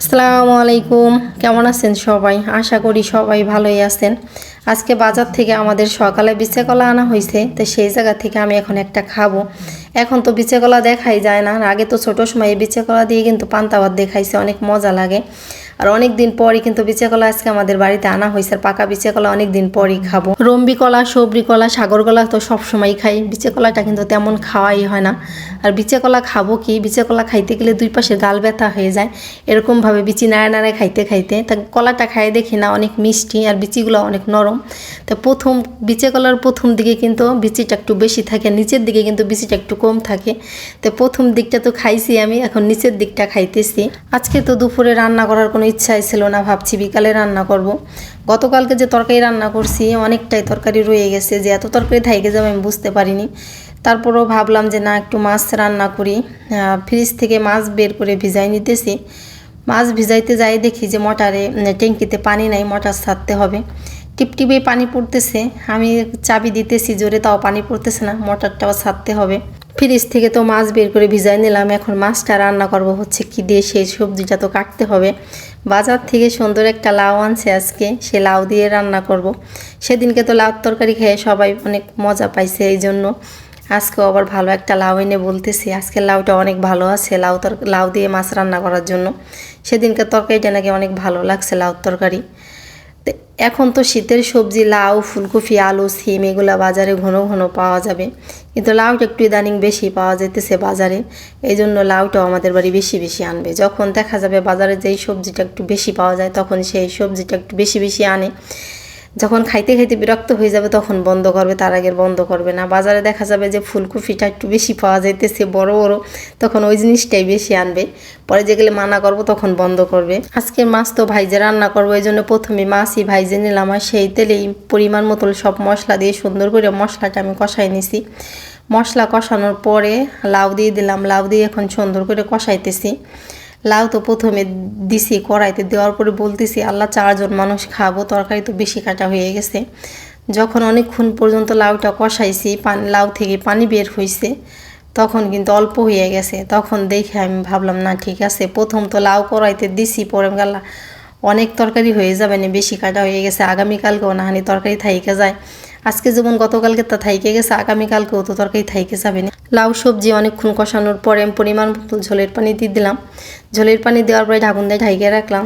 আসসালামু আলাইকুম। কেমন আছেন সবাই? আশা করি সবাই ভালোই আছেন। আজকে বাজার থেকে আমাদের সকালে বিচে কলা আনা হয়েছে, তো সেই জায়গা থেকে আমি এখন একটা খাবো। এখন তো বিচে কলা দেখাই যায় না, আগে তো ছোটো সময় বিচে কলা দিয়ে কিন্তু পান্তা ভাত দেখাইছে, অনেক মজা লাগে। আর অনেক দিন পরই কিন্তু বিচে কলা আজকে আমাদের বাড়িতে আনা হয়েছে, আর পাকা বিচে কলা অনেক দিন পরই খাবো। রম্বি কলা, সবরি কলা, সাগর কলা তো সবসময় খাই, বিচে কলাটা কিন্তু তেমন খাওয়াই হয় না। আর বিচে কলা খাবো কি, বিচে কলা খাইতে গেলে দুই পাশে গাল ব্যথা হয়ে যায়, এরকমভাবে বিচি নাড়া নাড়ায় খাইতে খাইতে। তা কলাটা খাই দেখি না অনেক মিষ্টি, আর বিচিগুলো অনেক নরম। তো বিচে কলার প্রথম দিকে কিন্তু বিচিটা একটু বেশি থাকে, নিচের দিকে কিন্তু বিচিটা একটু কম থাকে। তো প্রথম দিকটা তো খাইছি আমি, এখন নিচের দিকটা খাইতেছি। আজকে তো দুপুরে রান্না করার কোনো ইচ্ছাই ছিল না, ভাবছি বিকালে রান্না করব। গতকালকে যে তরকারি রান্না করছি অনেকটাই তরকারি রয়ে গেছে, যে এত তরকারি থাইকে যাবে আমি বুঝতে পারিনি। তারপরেও ভাবলাম যে না, একটু মাছ রান্না করি। ফ্রিজ থেকে মাছ বের করে ভিজাই নিতেছি। মাছ ভিজাইতে যাই দেখি যে মোটরে ট্যাঙ্কিতে পানি নাই, মোটর ছাড়তে হবে। টিপটিপে পানি পড়তেছে, আমি চাবি দিতেছি জোরে, তাও পানি পড়তেছে না, মোটরটাও ছাড়তে হবে। ফ্রিজ থেকে তো মাছ বের করে ভিজাই নিলাম, এখন মাছটা রান্না করব হচ্ছে কি দিয়ে, সেই সবজিটা তো কাটতে হবে। বাজার থেকে সুন্দর একটা লাউ আনছে আজকে, সে লাউ দিয়ে রান্না করব। সেদিনকে তো লাউ তরকারি খেয়ে সবাই অনেক মজা পাইছে, এই জন্য আজকেও আবার ভালো একটা লাউ এনে বলতেছি। আজকের লাউটা অনেক ভালো আছে, লাউ দিয়ে মাছ রান্না করার জন্য। সেদিনকে তরকারিটা নাকি অনেক ভালো লাগছে, লাউ তরকারি। তো এখন তো শীতের সবজি লাউ, ফুলকপি, আলু, সিম এগুলো বাজারে ঘন ঘন পাওয়া যাবে, কিন্তু লাউটা একটু ইদানিং বেশি পাওয়া যেতেছে বাজারে। এই জন্য লাউটাও আমাদের বাড়ি বেশি বেশি আনবে। যখন দেখা যাবে বাজারে যেই সবজিটা একটু বেশি পাওয়া যায়, তখন সেই সবজিটা একটু বেশি বেশি আনে। যখন খাইতে খাইতে বিরক্ত হয়ে যাবে তখন বন্ধ করবে, তার আগে বন্ধ করবে না। বাজারে দেখা যাবে যে ফুলকপিটা একটু বেশি পাওয়া যাইতেছে, বড় বড়, তখন ওই জিনিসটাই বেশি আনবে। পরে যেগুলো মানা করব তখন বন্ধ করবে। আজকে মাছ তো ভাইজে রান্না করবো, এই জন্য প্রথমে মাছই ভাইজে নিলাম, আর সেই তেলেই পরিমাণ মতো সব মশলা দিয়ে সুন্দর করে মশলাটা আমি কষাই নিছি। মশলা কষানোর পরে লাউ দিয়ে দিলাম, লাউ দিয়ে এখন সুন্দর করে কষাইতেছি। লাউ তো প্রথমে দিছি কড়াইতে, দেওয়ার পরে বলতেছি আল্লাহ, 4 জন মানুষ খাবো, তরকারি তো বেশি কাটা হয়ে গেছে। যখন অনেকক্ষণ পর্যন্ত লাউটা কষাইছি, লাউ থেকে পানি বের হয়েছে, তখন কিন্তু অল্প হয়ে গেছে। তখন দেখে আমি ভাবলাম না ঠিক আছে, প্রথম তো লাউ কড়াইতে দিছি, পরে গাল্লা অনেক তরকারি হয়ে যাবে না, বেশি কাটা হয়ে গেছে, আগামীকালকেও নাহানি তরকারি থাইকে যায়। আজকে যেমন গতকালকে তা থাইকে গেছে, আগামীকালকেও তো তরকারি থাইকে যাবে না। লাউ সবজি অনেকক্ষণ কষানোর পরে আমি পরিমাণ মতো ঝোলের পানি দিয়ে দিলাম। ঝোলের পানি দেওয়ার পরে ঢাকুন দিয়ে ঢাইকে রাখলাম।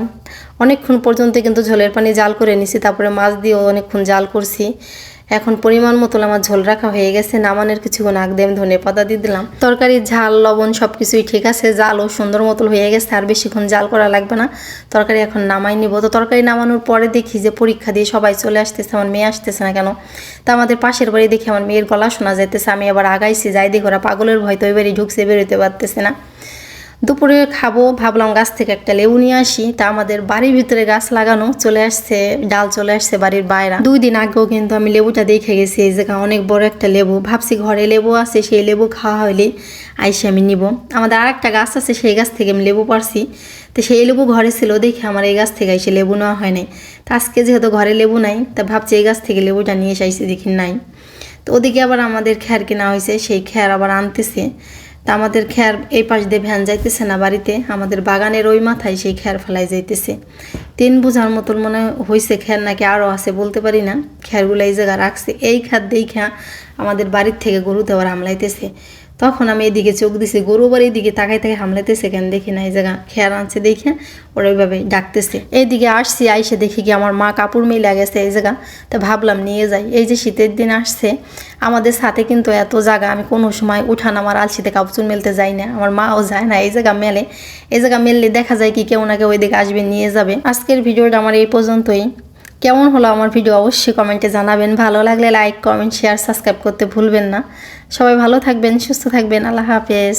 অনেকক্ষণ পর্যন্ত কিন্তু ঝোলের পানি জাল করে নিছি, তারপরে মাছ দিয়েও অনেকক্ষণ জাল করছি। এখন পরিমাণ মতো আমার ঝোল রাখা হয়ে গেছে, নামানোর কিছুক্ষণ আগ দিয়ে আমি ধনেপাতা দিয়ে দিলাম। তরকারির ঝাল লবণ সব কিছুই ঠিক আছে, জালও সুন্দর মতো হয়ে গেছে, আর বেশিক্ষণ জাল করা লাগবে না। তরকারি এখন নামাই নিব। তো তরকারি নামানোর পরে দেখি যে পরীক্ষা দিয়ে সবাই চলে আসতেছে, আমার মেয়ে আসতেছে না কেন। তা আমাদের পাশের বাড়ি দেখি আমার মেয়ের গলা শোনা যাইতেছে, আমি আবার আগাইছি, যাই দেখি ওরা পাগলের ভয় তো ওই বাড়ি ঢুকছে, বেরোতে পারতেছে না। দুপুরে খাবো ভাবলাম গাছ থেকে একটা লেবু নিয়ে আসি, তা আমাদের বাড়ির ভিতরে গাছ লাগানো, চলে আসছে ডাল, চলে আসছে বাড়ির বাইরে। 2 দিন আগেও কিন্তু আমি লেবুটা দেখে গেছি, এই জায়গা অনেক বড় একটা লেবু। ভাবছি ঘরে লেবু আছে, সেই লেবু খাওয়া হইলে আইসে আমি নিব। আমাদের আর একটা গাছ আছে, সেই গাছ থেকে আমি লেবু পারছি, তো সেই লেবু ঘরে ছিল দেখে আমার এই গাছ থেকে এসে লেবু নেওয়া হয় নাই। তা আজকে যেহেতু ঘরে লেবু নাই, তা ভাবছি এই গাছ থেকে লেবুটা নিয়ে এসে আইসি, দেখি নাই। তো ওদিকে আবার আমাদের খ্যার কেনা হয়েছে, সেই খ্যার আবার আনতেছে। তা আমাদের খ্যার এই পাশ দিয়ে ভ্যান যাইতেছে না বাড়িতে, আমাদের বাগানের ওই মাথায় সেই খ্যার ফেলাই যাইতেছে। 3 বোঝার মতন মনে হয়েছে খ্যার, নাকি আরও আছে বলতে পারি না। খ্যারগুলো এই জায়গা রাখছে, এই খ্যার দেখা আমাদের বাড়ির থেকে গরু দেওয়ার হামলাইতেছে। তখন আমি এদিকে চোখ দিছি, গরু বাড়ি এদিকে তাকাই তাকাই হামলাইতেছে কেন দেখি না, এই জায়গা খেয়ার আনছে দেখে ওরা ওইভাবে ডাকতেছে। এইদিকে আসছি, আইসে দেখি কি আমার মা কাপড় মিলে গেছে এই জায়গা। তো ভাবলাম নিয়ে যাই, এই যে শীতের দিন আসছে, আমাদের সাথে কিন্তু এত জায়গা, আমি কোনো সময় উঠান আমার আলসিতে কাপড় মেলতে যাই না, আমার মাও যায় না, এই জায়গা মেলে। এই জায়গা মেললে দেখা যায় কি কেউ না কেউ ওইদিকে আসবে, নিয়ে যাবে। আজকের ভিডিওটা আমার এই পর্যন্তই। কেমন হলো আমার ভিডিও অবশ্যই কমেন্টে জানাবেন। ভালো লাগলে লাইক, কমেন্ট, শেয়ার, সাবস্ক্রাইব করতে ভুলবেন না। সবাই ভালো থাকবেন, সুস্থ থাকবেন। আল্লাহ হাফেজ।